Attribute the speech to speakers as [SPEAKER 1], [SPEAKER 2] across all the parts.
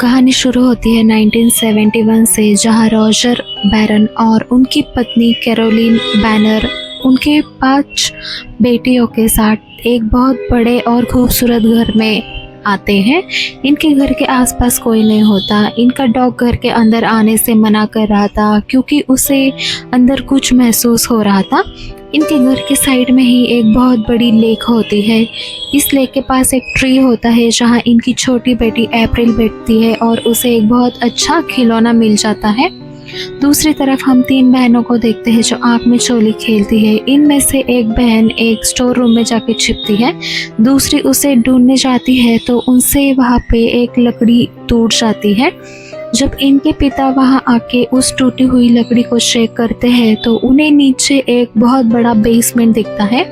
[SPEAKER 1] कहानी शुरू होती है 1971 से, जहां रॉजर बैरन और उनकी पत्नी कैरोलिन बैनर उनके 5 बेटियों के साथ एक बहुत बड़े और खूबसूरत घर में आते हैं। इनके घर के आसपास कोई नहीं होता। इनका डॉग घर के अंदर आने से मना कर रहा था क्योंकि उसे अंदर कुछ महसूस हो रहा था। इनके घर के साइड में ही एक बहुत बड़ी लेक होती है। इस लेक के पास एक ट्री होता है जहां इनकी छोटी बेटी अप्रैल बैठती है और उसे एक बहुत अच्छा खिलौना मिल जाता है। दूसरी तरफ हम 3 बहनों को देखते हैं जो आंख में चोली खेलती है। इनमें से एक बहन एक स्टोर रूम में जाके छिपती है, दूसरी उसे ढूंढने जाती है तो उनसे वहाँ पे एक लकड़ी टूट जाती है। जब इनके पिता वहां आके उस टूटी हुई लकड़ी को चेक करते हैं तो उन्हें नीचे एक बहुत बड़ा बेसमेंट दिखता है।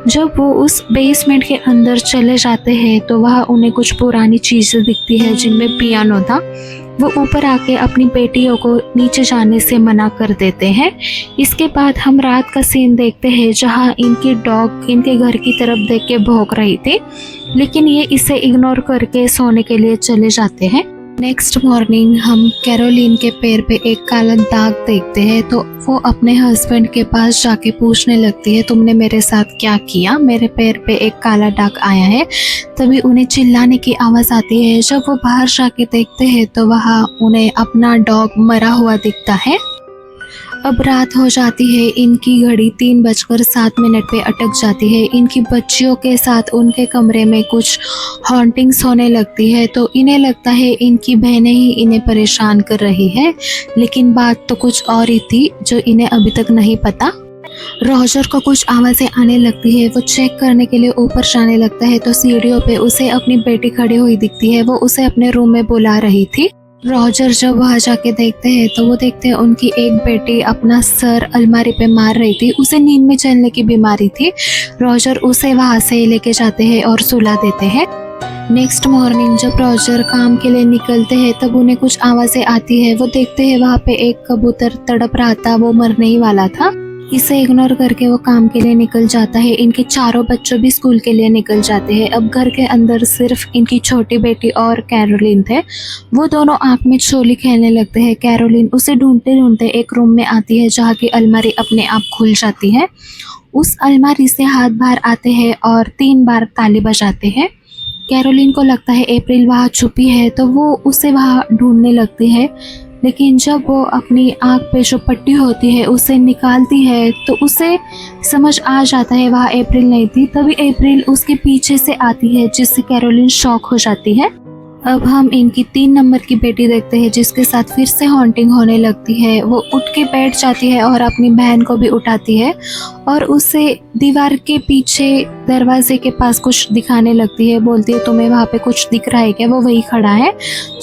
[SPEAKER 1] जब वो उस बेसमेंट के अंदर चले जाते हैं तो वहाँ उन्हें कुछ पुरानी चीज़ें दिखती है जिनमें पियानो था। वो ऊपर आके अपनी बेटियों को नीचे जाने से मना कर देते हैं। इसके बाद हम रात का सीन देखते हैं जहाँ इनकी डॉग इनके घर की तरफ देख के भौंक रही थी, लेकिन ये इसे इग्नोर करके सोने के लिए चले जाते हैं। नेक्स्ट मॉर्निंग हम कैरोलिन के पैर पे एक काला दाग देखते हैं तो वो अपने हस्बैंड के पास जाके पूछने लगती है, तुमने मेरे साथ क्या किया, मेरे पैर पे एक काला दाग आया है। तभी उन्हें चिल्लाने की आवाज़ आती है। जब वो बाहर जाके देखते हैं तो वहाँ उन्हें अपना डॉग मरा हुआ दिखता है। अब रात हो जाती है। इनकी घड़ी 3:07 पे अटक जाती है। इनकी बच्चियों के साथ उनके कमरे में कुछ हॉन्टिंग्स होने लगती है तो इन्हें लगता है इनकी बहनें ही इन्हें परेशान कर रही है, लेकिन बात तो कुछ और ही थी जो इन्हें अभी तक नहीं पता। रॉजर को कुछ आवाज़ें आने लगती है। वो चेक करने के लिए ऊपर जाने लगता है तो सीढ़ियों पे उसे अपनी बेटी खड़ी हुई दिखती है। वो उसे अपने रूम में बुला रही थी। रॉजर जब वहाँ जाके देखते हैं तो वो देखते हैं उनकी एक बेटी अपना सर अलमारी पे मार रही थी। उसे नींद में चलने की बीमारी थी। रॉजर उसे वहाँ से लेके जाते हैं और सुला देते हैं। नेक्स्ट मॉर्निंग जब रॉजर काम के लिए निकलते हैं तब उन्हें कुछ आवाज़ें आती है। वो देखते हैं वहाँ पे एक कबूतर तड़प रहा था, वो मरने ही वाला था। इसे इग्नोर करके वो काम के लिए निकल जाता है। इनके चारों बच्चों भी स्कूल के लिए निकल जाते हैं। अब घर के अंदर सिर्फ इनकी छोटी बेटी और कैरोलिन थे। वो दोनों आंख में चोली खेलने लगते हैं। कैरोलिन उसे ढूंढते ढूंढते एक रूम में आती है जहाँ की अलमारी अपने आप खुल जाती है। उस अलमारी से हाथ बाहर आते हैं और 3 बार ताली बजाते हैं। कैरोलिन को लगता है अप्रैल वहाँ छुपी है तो वो उसे वहाँ ढूंढने लगती है, लेकिन जब वो अपनी आँख पे जो पट्टी होती है उसे निकालती है तो उसे समझ आ जाता है वहाँ अप्रैल नहीं थी। तभी अप्रैल उसके पीछे से आती है जिससे कैरोलिन शॉक हो जाती है। अब हम इनकी 3 नंबर की बेटी देखते हैं जिसके साथ फिर से हॉन्टिंग होने लगती है। वो उठ के बैठ जाती है और अपनी बहन को भी उठाती है और उसे दीवार के पीछे दरवाजे के पास कुछ दिखाने लगती है। बोलती है, तुम्हें वहाँ पे कुछ दिख रहा है क्या? वो वही खड़ा है।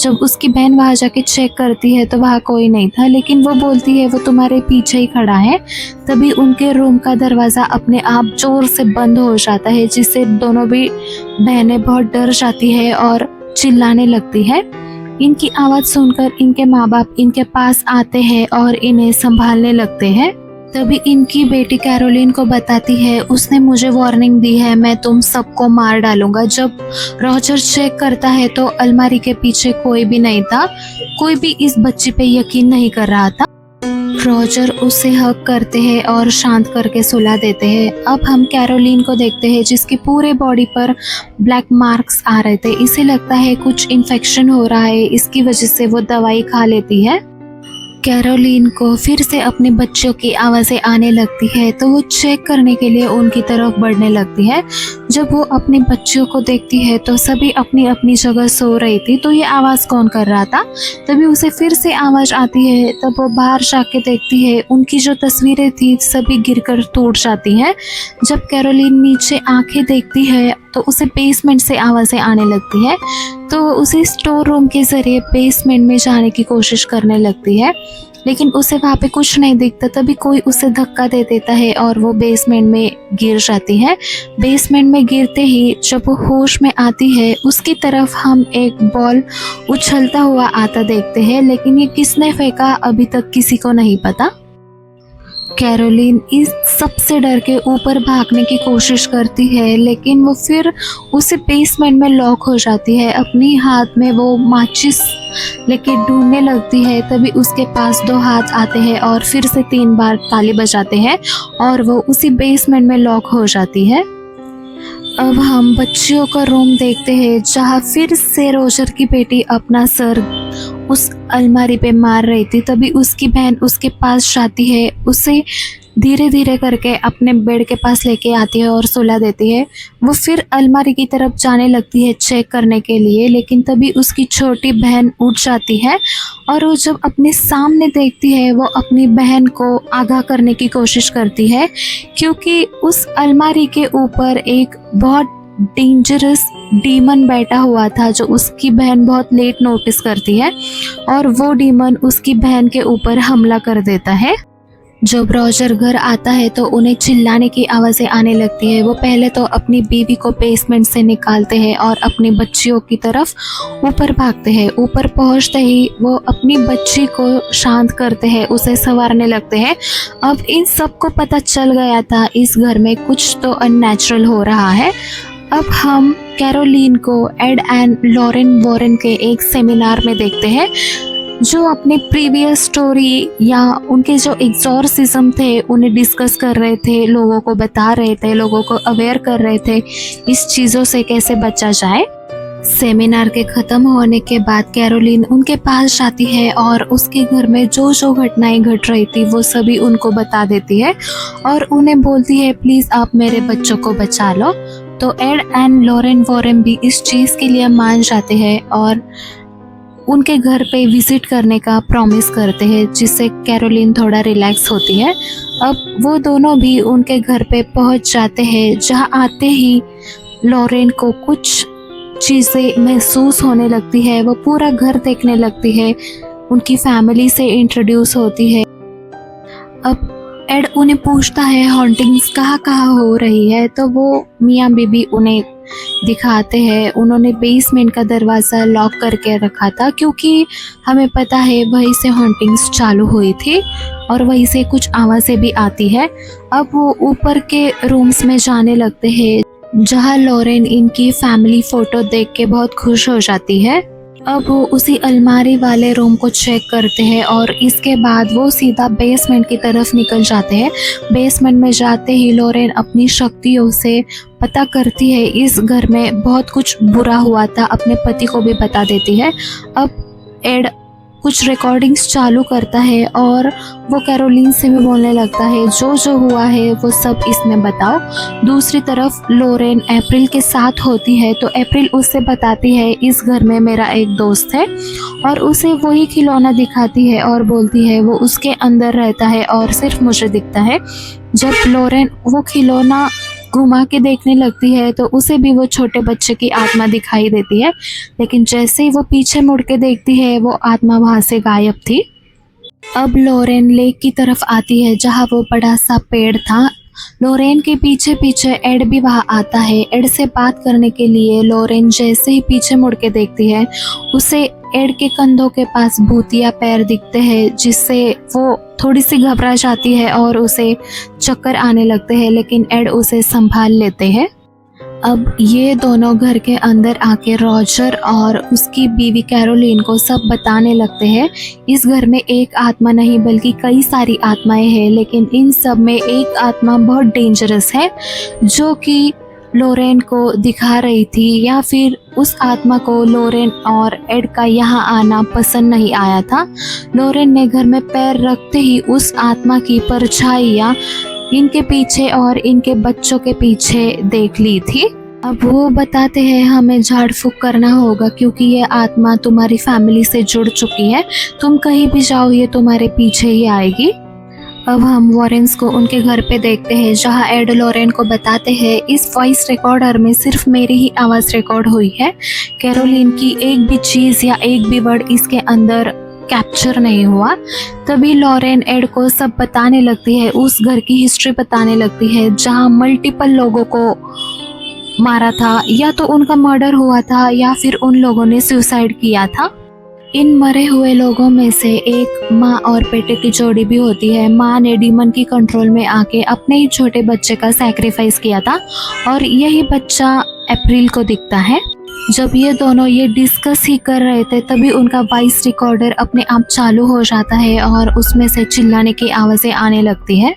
[SPEAKER 1] जब उसकी बहन वहाँ जाके चेक करती है तो वहाँ कोई नहीं था, लेकिन वो बोलती है वो तुम्हारे पीछे ही खड़ा है। तभी उनके रूम का दरवाज़ा अपने आप जोर से बंद हो जाता है जिससे दोनों भी बहनें बहुत डर जाती है और चिल्लाने लगती है। इनकी आवाज़ सुनकर इनके माँ बाप इनके पास आते हैं और इन्हें संभालने लगते हैं। तभी इनकी बेटी कैरोलिन को बताती है, उसने मुझे वार्निंग दी है, मैं तुम सबको मार डालूंगा। जब रॉजर चेक करता है तो अलमारी के पीछे कोई भी नहीं था। कोई भी इस बच्ची पे यकीन नहीं कर रहा था। रॉजर उसे हक करते हैं और शांत करके सुला देते हैं। अब हम कैरोलिन को देखते हैं जिसकी पूरे बॉडी पर ब्लैक मार्क्स आ रहे थे। इसे लगता है कुछ इन्फेक्शन हो रहा है, इसकी वजह से वो दवाई खा लेती है। कैरोलिन को फिर से अपने बच्चों की आवाज़ें आने लगती है तो वो चेक करने के लिए उनकी तरफ बढ़ने लगती है। जब वो अपने बच्चों को देखती है तो सभी अपनी अपनी जगह सो रही थी, तो ये आवाज़ कौन कर रहा था? तभी उसे फिर से आवाज़ आती है। तब वो बाहर जाके देखती है, उनकी जो तस्वीरें थी सभी गिरकर टूट जाती हैं। जब कैरोलिन नीचे आंखें देखती है तो उसे बेसमेंट से आवाज़ें आने लगती है, तो उसे स्टोर रूम के ज़रिए बेसमेंट में जाने की कोशिश करने लगती है, लेकिन उसे वहाँ पे कुछ नहीं दिखता। तभी कोई उसे धक्का दे देता है और वो बेसमेंट में गिर जाती है। बेसमेंट में गिरते ही जब वो होश में आती है उसकी तरफ हम एक बॉल उछलता हुआ आता देखते हैं, लेकिन ये किसने फेंका अभी तक किसी को नहीं पता। कैरोलिन इस सबसे डर के ऊपर भागने की कोशिश करती है, लेकिन वो फिर उसे बेसमेंट में लॉक हो जाती है। अपनी हाथ में वो माचिस लेके ढूंढने लगती है, तभी उसके पास 2 हाथ आते हैं और फिर से 3 बार ताली बजाते हैं और वो उसी बेसमेंट में लॉक हो जाती है। अब हम बच्चियों का रूम देखते हैं, जहाँ फिर से रोजर की बेटी अपना सर उस अलमारी पे मार रही थी। तभी उसकी बहन उसके पास जाती है, उसे धीरे धीरे करके अपने बेड के पास लेके आती है और सुला देती है। वो फिर अलमारी की तरफ जाने लगती है चेक करने के लिए, लेकिन तभी उसकी छोटी बहन उठ जाती है और वो जब अपने सामने देखती है, वो अपनी बहन को आगाह करने की कोशिश करती है, क्योंकि उस अलमारी के ऊपर एक बहुत डेंजरस डीमन बैठा हुआ था, जो उसकी बहन बहुत लेट नोटिस करती है और वो डीमन उसकी बहन के ऊपर हमला कर देता है। जब रॉजर घर आता है तो उन्हें चिल्लाने की आवाज़ें आने लगती है। वो पहले तो अपनी बीवी को बेसमेंट से निकालते हैं और अपनी बच्चियों की तरफ ऊपर भागते हैं। ऊपर पहुंचते ही वो अपनी बच्ची को शांत करते हैं, उसे संवारने लगते हैं। अब इन सबको पता चल गया था इस घर में कुछ तो अननेचुरल हो रहा है। अब हम कैरोलिन को एड एंड लॉरेन वॉरेन के एक सेमिनार में देखते हैं, जो अपने प्रीवियस स्टोरी या उनके जो एग्जॉर्सिज्म थे उन्हें डिस्कस कर रहे थे, लोगों को बता रहे थे, लोगों को अवेयर कर रहे थे इस चीज़ों से कैसे बचा जाए। सेमिनार के ख़त्म होने के बाद कैरोलिन उनके पास जाती है और उसके घर में जो जो घटनाएं घट रही थी वो सभी उनको बता देती है और उन्हें बोलती है प्लीज़ आप मेरे बच्चों को बचा लो। तो एड एंड लॉरेन वॉरेन भी इस चीज़ के लिए मान जाते हैं और उनके घर पे विजिट करने का प्रॉमिस करते हैं, जिससे कैरोलिन थोड़ा रिलैक्स होती है। अब वो दोनों भी उनके घर पे पहुंच जाते हैं, जहां आते ही लॉरेन को कुछ चीज़ें महसूस होने लगती है। वो पूरा घर देखने लगती है, उनकी फैमिली से इंट्रोड्यूस होती है। अब एड उन्हें पूछता है हॉन्टिंग्स कहाँ कहाँ हो रही है, तो वो मियाँ बीबी उन्हें दिखाते हैं। उन्होंने बेसमेंट का दरवाज़ा लॉक करके रखा था, क्योंकि हमें पता है वहीं से हॉन्टिंग्स चालू हुई थी और वहीं से कुछ आवाज़ें भी आती है। अब वो ऊपर के रूम्स में जाने लगते हैं, जहाँ लॉरेन इनकी फैमिली फ़ोटो देख के बहुत खुश हो जाती है। अब वो उसी अलमारी वाले रूम को चेक करते हैं और इसके बाद वो सीधा बेसमेंट की तरफ निकल जाते हैं। बेसमेंट में जाते ही लॉरेन अपनी शक्तियों से पता करती है इस घर में बहुत कुछ बुरा हुआ था, अपने पति को भी बता देती है। अब एड कुछ रिकॉर्डिंग्स चालू करता है और वो कैरोलिन से भी बोलने लगता है जो जो हुआ है वो सब इसमें बताओ। दूसरी तरफ लॉरेन अप्रैल के साथ होती है, तो अप्रैल उससे बताती है इस घर में मेरा एक दोस्त है और उसे वही खिलौना दिखाती है और बोलती है वो उसके अंदर रहता है और सिर्फ मुझे दिखता है। जब लॉरेन वो खिलौना घुमा के देखने लगती है तो उसे भी वो छोटे बच्चे की आत्मा दिखाई देती है, लेकिन जैसे ही वो पीछे मुड़ के देखती है वो आत्मा वहाँ से गायब थी। अब लॉरेन लेक की तरफ आती है, जहाँ वो बड़ा सा पेड़ था। लॉरेन के पीछे पीछे एड भी वहाँ आता है। एड से बात करने के लिए लॉरेन जैसे ही पीछे मुड़ के देखती है, उसे एड के कंधों के पास भूतिया पैर दिखते हैं, जिससे वो थोड़ी सी घबरा जाती है और उसे चक्कर आने लगते हैं, लेकिन एड उसे संभाल लेते हैं। अब ये दोनों घर के अंदर आके रॉजर और उसकी बीवी कैरोलिन को सब बताने लगते हैं। इस घर में एक आत्मा नहीं बल्कि कई सारी आत्माएं हैं, लेकिन इन सब में एक आत्मा बहुत डेंजरस है, जो कि लॉरेन को दिखा रही थी, या फिर उस आत्मा को लॉरेन और एड का यहाँ आना पसंद नहीं आया था। लॉरेन ने घर में पैर रखते ही उस आत्मा की परछाइयाँ इनके पीछे और इनके बच्चों के पीछे देख ली थी। अब वो बताते हैं हमें झाड़ फूक करना होगा, क्योंकि ये आत्मा तुम्हारी फैमिली से जुड़ चुकी है, तुम कहीं भी जाओ ये तुम्हारे पीछे ही आएगी। अब हम वॉरेन्स को उनके घर पे देखते हैं, जहाँ एड लॉरेन को बताते हैं इस वॉइस रिकॉर्डर में सिर्फ मेरी ही आवाज़ रिकॉर्ड हुई है, कैरोलिन की एक भी चीज़ या एक भी वर्ड इसके अंदर कैप्चर नहीं हुआ। तभी लॉरेन एड को सब बताने लगती है, उस घर की हिस्ट्री बताने लगती है, जहाँ मल्टीपल लोगों को मारा था, या तो उनका मर्डर हुआ था या फिर उन लोगों ने सुसाइड किया था। इन मरे हुए लोगों में से एक माँ और बेटे की जोड़ी भी होती है। माँ ने डीमन की कंट्रोल में आके अपने ही छोटे बच्चे का सैक्रिफाइस किया था और यही बच्चा अप्रैल को दिखता है। जब ये दोनों ये डिस्कस ही कर रहे थे तभी उनका वॉइस रिकॉर्डर अपने आप चालू हो जाता है और उसमें से चिल्लाने की आवाज़ें आने लगती है।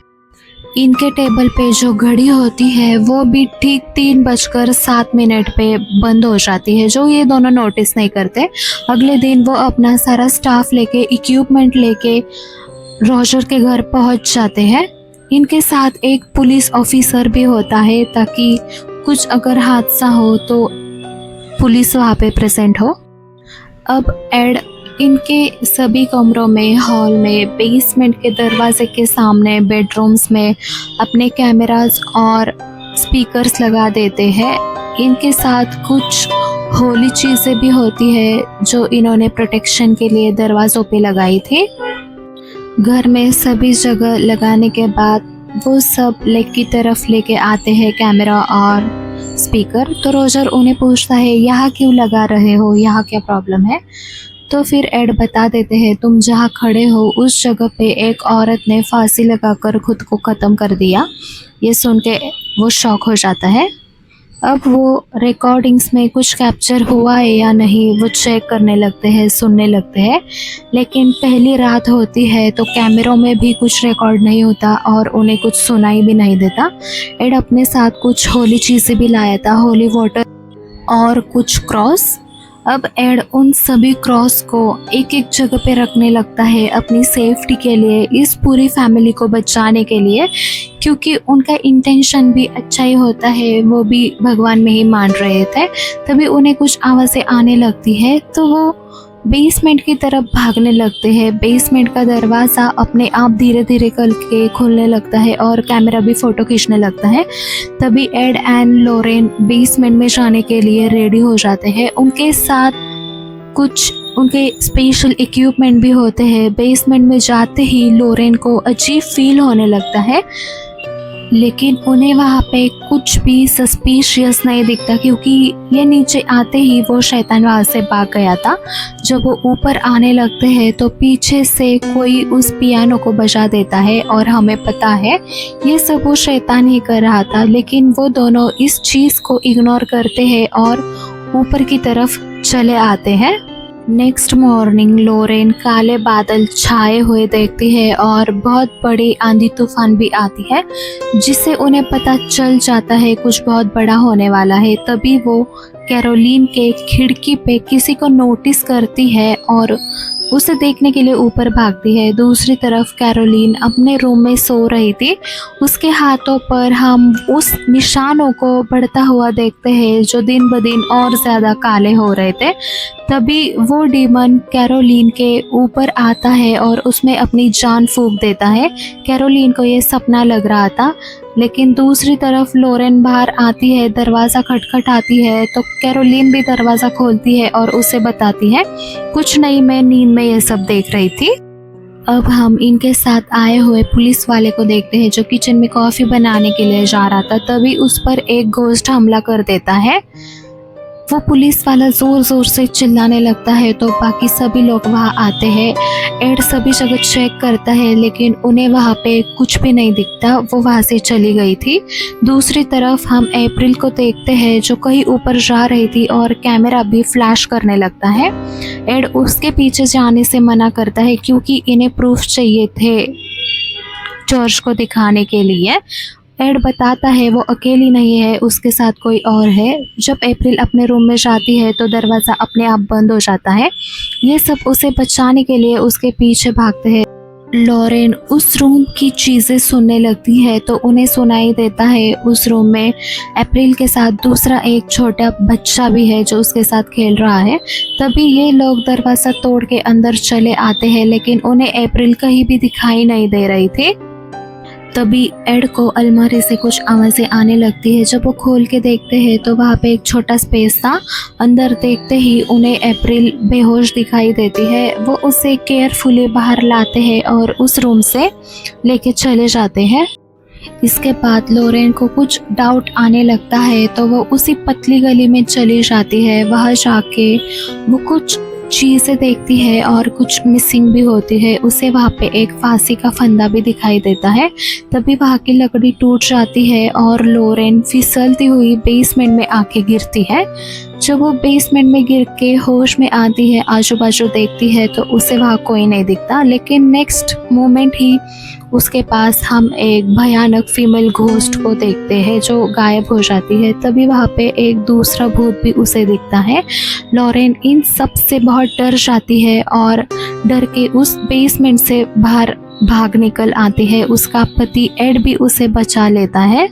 [SPEAKER 1] इनके टेबल पे जो घड़ी होती है वो भी ठीक 3:07 पे बंद हो जाती है, जो ये दोनों नोटिस नहीं करते। अगले दिन वो अपना सारा स्टाफ लेके इक्विपमेंट लेके रॉजर के घर पहुंच जाते हैं। इनके साथ एक पुलिस ऑफिसर भी होता है ताकि कुछ अगर हादसा हो तो पुलिस वहाँ पे प्रेजेंट हो। अब एड इनके सभी कमरों में, हॉल में, बेसमेंट के दरवाजे के सामने, बेडरूम्स में अपने कैमरास और स्पीकर्स लगा देते हैं। इनके साथ कुछ होली चीज़ें भी होती है जो इन्होंने प्रोटेक्शन के लिए दरवाज़ों पे लगाई थी। घर में सभी जगह लगाने के बाद वो सब लेक की तरफ लेके आते हैं कैमरा और स्पीकर। तो रोजर उन्हें पूछता है यहाँ क्यों लगा रहे हो, यहाँ क्या प्रॉब्लम है। तो फिर एड बता देते हैं तुम जहाँ खड़े हो उस जगह पे एक औरत ने फांसी लगाकर खुद को ख़त्म कर दिया। ये सुन के वो शॉक हो जाता है। अब वो रिकॉर्डिंग्स में कुछ कैप्चर हुआ है या नहीं वो चेक करने लगते हैं, सुनने लगते हैं। लेकिन पहली रात होती है तो कैमरों में भी कुछ रिकॉर्ड नहीं होता और उन्हें कुछ सुनाई भी नहीं देता। एड अपने साथ कुछ होली चीज़ें भी लाया था, होली वाटर और कुछ क्रॉस। अब एड उन सभी क्रॉस को एक एक जगह पे रखने लगता है अपनी सेफ्टी के लिए, इस पूरी फैमिली को बचाने के लिए, क्योंकि उनका इंटेंशन भी अच्छा ही होता है, वो भी भगवान में ही मान रहे थे। तभी उन्हें कुछ आवाज़ें आने लगती है तो वो बेसमेंट की तरफ भागने लगते हैं। बेसमेंट का दरवाज़ा अपने आप धीरे धीरे करके खुलने लगता है और कैमरा भी फ़ोटो खींचने लगता है। तभी एड एंड लोरेन बेसमेंट में जाने के लिए रेडी हो जाते हैं। उनके साथ कुछ उनके स्पेशल इक्विपमेंट भी होते हैं। बेसमेंट में जाते ही लोरेन को अजीब फील होने लगता है, लेकिन उन्हें वहाँ पे कुछ भी सस्पिशियस नहीं दिखता क्योंकि ये नीचे आते ही वो शैतान वहाँ से भाग गया था। जब वो ऊपर आने लगते हैं तो पीछे से कोई उस पियानो को बजा देता है और हमें पता है ये सब वो शैतान ही कर रहा था, लेकिन वो दोनों इस चीज़ को इग्नोर करते हैं और ऊपर की तरफ चले आते हैं। नेक्स्ट मॉर्निंग लोरेन काले बादल छाए हुए देखती है और बहुत बड़ी आंधी तूफान भी आती है, जिससे उन्हें पता चल जाता है कुछ बहुत बड़ा होने वाला है। तभी वो कैरोलिन के खिड़की पे किसी को नोटिस करती है और उसे देखने के लिए ऊपर भागती है। दूसरी तरफ कैरोलिन अपने रूम में सो रही थी। उसके हाथों पर हम उस निशानों को बढ़ता हुआ देखते हैं जो दिन ब दिन और ज़्यादा काले हो रहे थे। तभी वो डीमन कैरोलिन के ऊपर आता है और उसमें अपनी जान फूंक देता है। कैरोलिन को ये सपना लग रहा था, लेकिन दूसरी तरफ लोरेन बाहर आती है, दरवाज़ा खटखटाती है तो कैरोलिन भी दरवाज़ा खोलती है और उसे बताती है कुछ नहीं, मैं नींद में ये सब देख रही थी। अब हम इनके साथ आए हुए पुलिस वाले को देखते हैं जो किचन में कॉफ़ी बनाने के लिए जा रहा था। तभी उस पर एक घोस्ट हमला कर देता है। वो पुलिस वाला ज़ोर ज़ोर से चिल्लाने लगता है तो बाकी सभी लोग वहाँ आते हैं। एड सभी जगह चेक करता है लेकिन उन्हें वहाँ पे कुछ भी नहीं दिखता, वो वहाँ से चली गई थी। दूसरी तरफ हम अप्रैल को देखते हैं जो कहीं ऊपर जा रही थी और कैमरा भी फ्लैश करने लगता है। एड उसके पीछे जाने से मना करता है क्योंकि इन्हें प्रूफ चाहिए थे जॉर्ज को दिखाने के लिए। एड बताता है वो अकेली नहीं है, उसके साथ कोई और है। जब अप्रैल अपने रूम में जाती है तो दरवाज़ा अपने आप बंद हो जाता है। ये सब उसे बचाने के लिए उसके पीछे भागते हैं। लॉरेन उस रूम की चीज़ें सुनने लगती है तो उन्हें सुनाई देता है उस रूम में अप्रैल के साथ दूसरा एक छोटा बच्चा भी है जो उसके साथ खेल रहा है। तभी ये लोग दरवाज़ा तोड़ के अंदर चले आते हैं लेकिन उन्हें अप्रैल कहीं भी दिखाई नहीं दे रही थी। तभी एड को अलमारी से कुछ आवाज़ें आने लगती है। जब वो खोल के देखते हैं तो वहाँ पे एक छोटा स्पेस था। अंदर देखते ही उन्हें अप्रैल बेहोश दिखाई देती है। वो उसे केयरफुली बाहर लाते हैं और उस रूम से लेके चले जाते हैं। इसके बाद लोरेन को कुछ डाउट आने लगता है तो वो उसी पतली गली में चली जाती है। वहाँ जाके वो कुछ चीज़ें देखती है और कुछ मिसिंग भी होती है। उसे वहाँ पे एक फांसी का फंदा भी दिखाई देता है। तभी वहाँ की लकड़ी टूट जाती है और लोरेन फिसलती हुई बेसमेंट में आके गिरती है। जब वो बेसमेंट में गिर के होश में आती है, आजू बाजू देखती है तो उसे वहाँ कोई नहीं दिखता, लेकिन नेक्स्ट मोमेंट ही उसके पास हम एक भयानक फीमेल घोस्ट को देखते हैं जो गायब हो जाती है। तभी वहाँ पे एक दूसरा भूत भी उसे दिखता है। लॉरेन इन सब से बहुत डर जाती है और डर के उस बेसमेंट से बाहर भाग निकल आती है। उसका पति एड भी उसे बचा लेता है।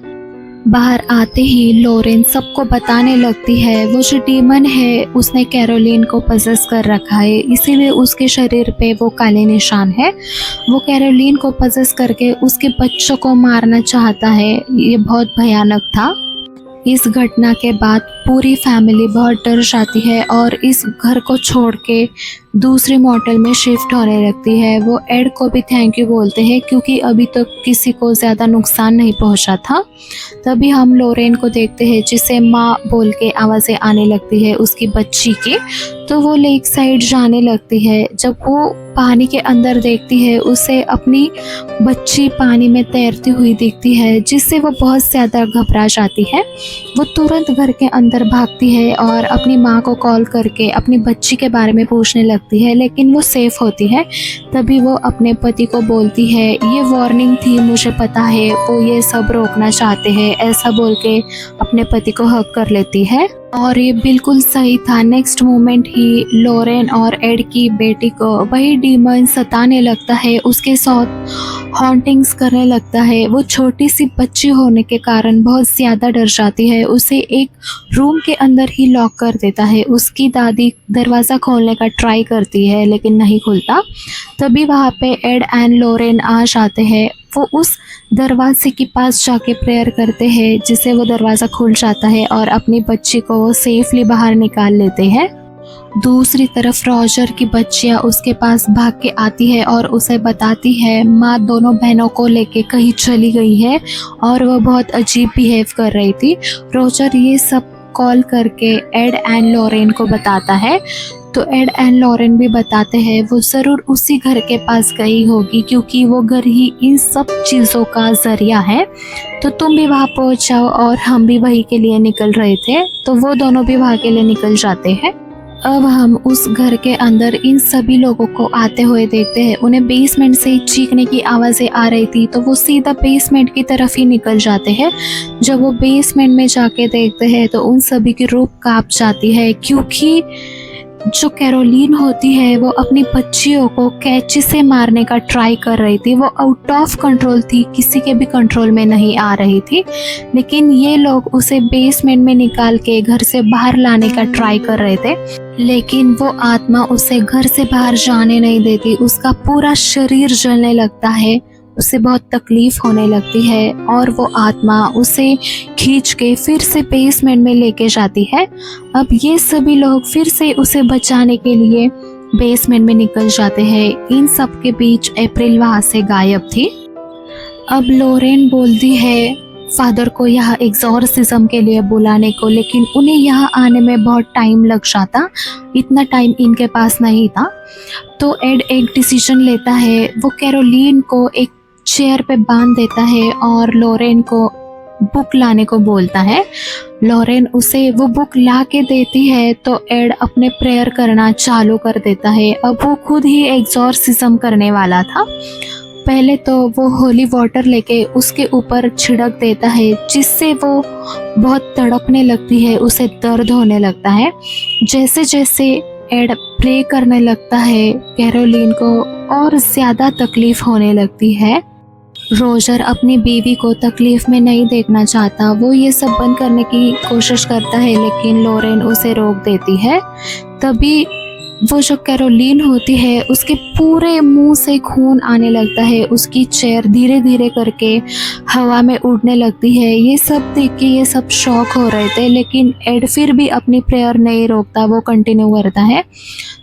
[SPEAKER 1] बाहर आते ही लॉरेन सबको बताने लगती है वो जो डीमन है उसने कैरोलिन को पजेस कर रखा है, इसीलिए उसके शरीर पे वो काले निशान है। वो कैरोलिन को पजेस करके उसके बच्चों को मारना चाहता है। ये बहुत भयानक था। इस घटना के बाद पूरी फैमिली बहुत डर जाती है और इस घर को छोड़ के दूसरी मॉडल में शिफ्ट होने लगती है। वो एड को भी थैंक यू बोलते हैं क्योंकि अभी तक तो किसी को ज़्यादा नुकसान नहीं पहुंचा था। तभी हम लोरेन को देखते हैं जिसे माँ बोल के आवाज़ें आने लगती है उसकी बच्ची की। तो वो लेक साइड जाने लगती है। जब वो पानी के अंदर देखती है उसे अपनी बच्ची पानी में तैरती हुई दिखती है, जिससे वो बहुत ज़्यादा घबरा जाती है। वो तुरंत घर के अंदर भागती है और अपनी माँ को कॉल करके अपनी बच्ची के बारे में पूछने लगती है, लेकिन वो सेफ होती है। तभी वो अपने पति को बोलती है ये वार्निंग थी, मुझे पता है वो ये सब रोकना चाहते हैं, ऐसा बोल के अपने पति को हक कर लेती है और ये बिल्कुल सही था। नेक्स्ट मोमेंट ही लोरेन और एड की बेटी को वही डीमन सताने लगता है, उसके साथ हॉन्टिंग्स करने लगता है। वो छोटी सी बच्ची होने के कारण बहुत ज़्यादा डर जाती है। उसे एक रूम के अंदर ही लॉक कर देता है। उसकी दादी दरवाज़ा खोलने का ट्राई करती है लेकिन नहीं खुलता। तभी वहाँ पे एड एंड लोरेन आ जाते हैं। वो उस दरवाजे के पास जाके प्रेयर करते हैं जिससे वो दरवाज़ा खुल जाता है और अपनी बच्ची को वो सेफली बाहर निकाल लेते हैं। दूसरी तरफ रॉजर की बच्चियां उसके पास भाग के आती है और उसे बताती है माँ दोनों बहनों को लेके कहीं चली गई है और वह बहुत अजीब बिहेव कर रही थी। रॉजर ये सब कॉल करके एड एंड लोरेन को बताता है। तो एड एंड लोरेन भी बताते हैं वो ज़रूर उसी घर के पास गई होगी क्योंकि वो घर ही इन सब चीज़ों का ज़रिया है। तो तुम भी वहाँ पहुँच जाओ और हम भी वहीं के लिए निकल रहे थे। तो वो दोनों भी वहाँ के लिए निकल जाते हैं। अब हम उस घर के अंदर इन सभी लोगों को आते हुए देखते हैं। उन्हें बेसमेंट से चीखने की आवाज़ें आ रही थी तो वो सीधा बेसमेंट की तरफ ही निकल जाते हैं। जब वो बेसमेंट में जाके देखते हैं तो उन सभी की रूह कांप जाती है क्योंकि जो कैरोलिन होती है वो अपनी बच्चियों को कैंची से मारने का ट्राई कर रही थी। वो आउट ऑफ कंट्रोल थी, किसी के भी कंट्रोल में नहीं आ रही थी, लेकिन ये लोग उसे बेसमेंट में निकाल के घर से बाहर लाने का ट्राई कर रहे थे, लेकिन वो आत्मा उसे घर से बाहर जाने नहीं देती। उसका पूरा शरीर जलने लगता है, उसे बहुत तकलीफ होने लगती है और वो आत्मा उसे खींच के फिर से बेसमेंट में लेके जाती है। अब ये सभी लोग फिर से उसे बचाने के लिए बेसमेंट में निकल जाते हैं। इन सब के बीच अप्रैल वहाँ से गायब थी। अब लोरेन बोलती है फादर को यहाँ एग्जॉर्सिज्म के लिए बुलाने को, लेकिन उन्हें यहाँ आने में बहुत टाइम लग जाता, इतना टाइम इनके पास नहीं था। तो एड एक डिसीजन लेता है, वो कैरोलिन को एक चेयर पे बांध देता है और लोरेन को बुक लाने को बोलता है। लोरेन उसे वो बुक ला के देती है तो एड अपने प्रेयर करना चालू कर देता है। अब वो खुद ही एग्जॉर्सिज्म करने वाला था। पहले तो वो होली वाटर लेके उसके ऊपर छिड़क देता है जिससे वो बहुत तड़पने लगती है, उसे दर्द होने लगता है। जैसे जैसे एड प्रे करने लगता है कैरोलिन को और ज़्यादा तकलीफ होने लगती है। रोजर अपनी बीवी को तकलीफ में नहीं देखना चाहता, वो ये सब बंद करने की कोशिश करता है लेकिन लोरेन उसे रोक देती है। तभी वो जो कैरोलिन होती है उसके पूरे मुंह से खून आने लगता है, उसकी चेयर धीरे धीरे करके हवा में उड़ने लगती है। ये सब देख के ये सब शॉक हो रहे थे, लेकिन एड फिर भी अपनी प्रेयर नहीं रोकता, वो कंटिन्यू करता है।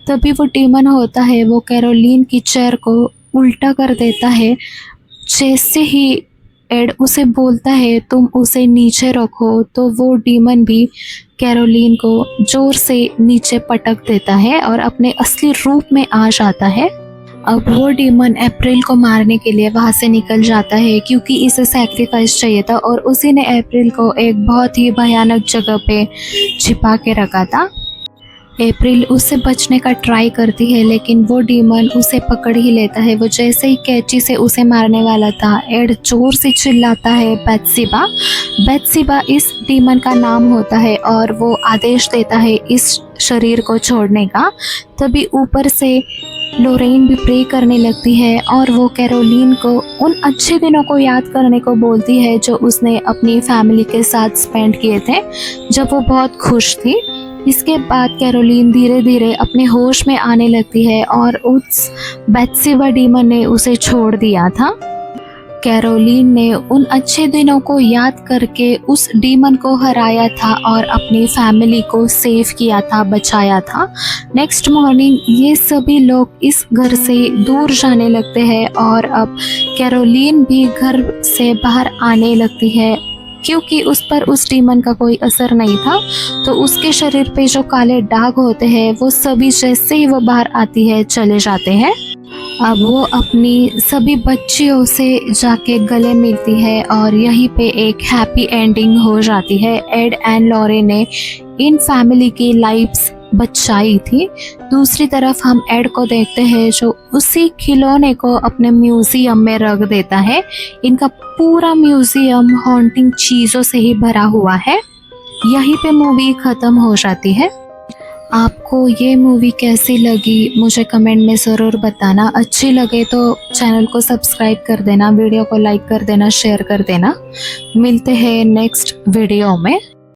[SPEAKER 1] तभी वो डीमन होता है, वो कैरोलिन की चेयर को उल्टा कर देता है। जैसे ही एड उसे बोलता है तुम उसे नीचे रखो, तो वो डीमन भी कैरोलीन को जोर से नीचे पटक देता है और अपने असली रूप में आ जाता है। अब वो डीमन अप्रैल को मारने के लिए वहाँ से निकल जाता है क्योंकि इसे सैक्रिफाइस चाहिए था और उसी ने अप्रैल को एक बहुत ही भयानक जगह पे छिपा के रखा था। अप्रैल उससे बचने का ट्राई करती है लेकिन वो डीमन उसे पकड़ ही लेता है। वो जैसे ही कैंची से उसे मारने वाला था, एड जोर से चिल्लाता है बेत्सिबा। बेत्सिबा इस डीमन का नाम होता है और वो आदेश देता है इस शरीर को छोड़ने का। तभी ऊपर से लोरेन भी प्रे करने लगती है और वो कैरोलीन को उन अच्छे दिनों को याद करने को बोलती है जो उसने अपनी फैमिली के साथ स्पेंड किए थे जब वो बहुत खुश थी। इसके बाद कैरोलीन धीरे धीरे अपने होश में आने लगती है और उस बेत्सिबा डीमन ने उसे छोड़ दिया था। कैरोलीन ने उन अच्छे दिनों को याद करके उस डीमन को हराया था और अपनी फैमिली को सेव किया था, बचाया था। नेक्स्ट मॉर्निंग ये सभी लोग इस घर से दूर जाने लगते हैं और अब कैरोलीन भी घर से बाहर आने लगती है क्योंकि उस पर उस डीमन का कोई असर नहीं था। तो उसके शरीर पे जो काले दाग होते हैं वो सभी जैसे ही वो बाहर आती है चले जाते हैं। अब वो अपनी सभी बच्चियों से जाके गले मिलती है और यहीं पे एक हैप्पी एंडिंग हो जाती है। एड एंड लॉरे ने इन फैमिली की लाइफ्स बचाई थी। दूसरी तरफ हम एड को देखते हैं जो उसी खिलौने को अपने म्यूजियम में रख देता है। इनका पूरा म्यूजियम हॉन्टिंग चीज़ों से ही भरा हुआ है। यहीं पे मूवी ख़त्म हो जाती है। आपको ये मूवी कैसी लगी मुझे कमेंट में ज़रूर बताना। अच्छी लगे तो चैनल को सब्सक्राइब कर देना, वीडियो को लाइक कर देना, शेयर कर देना। मिलते हैं नेक्स्ट वीडियो में।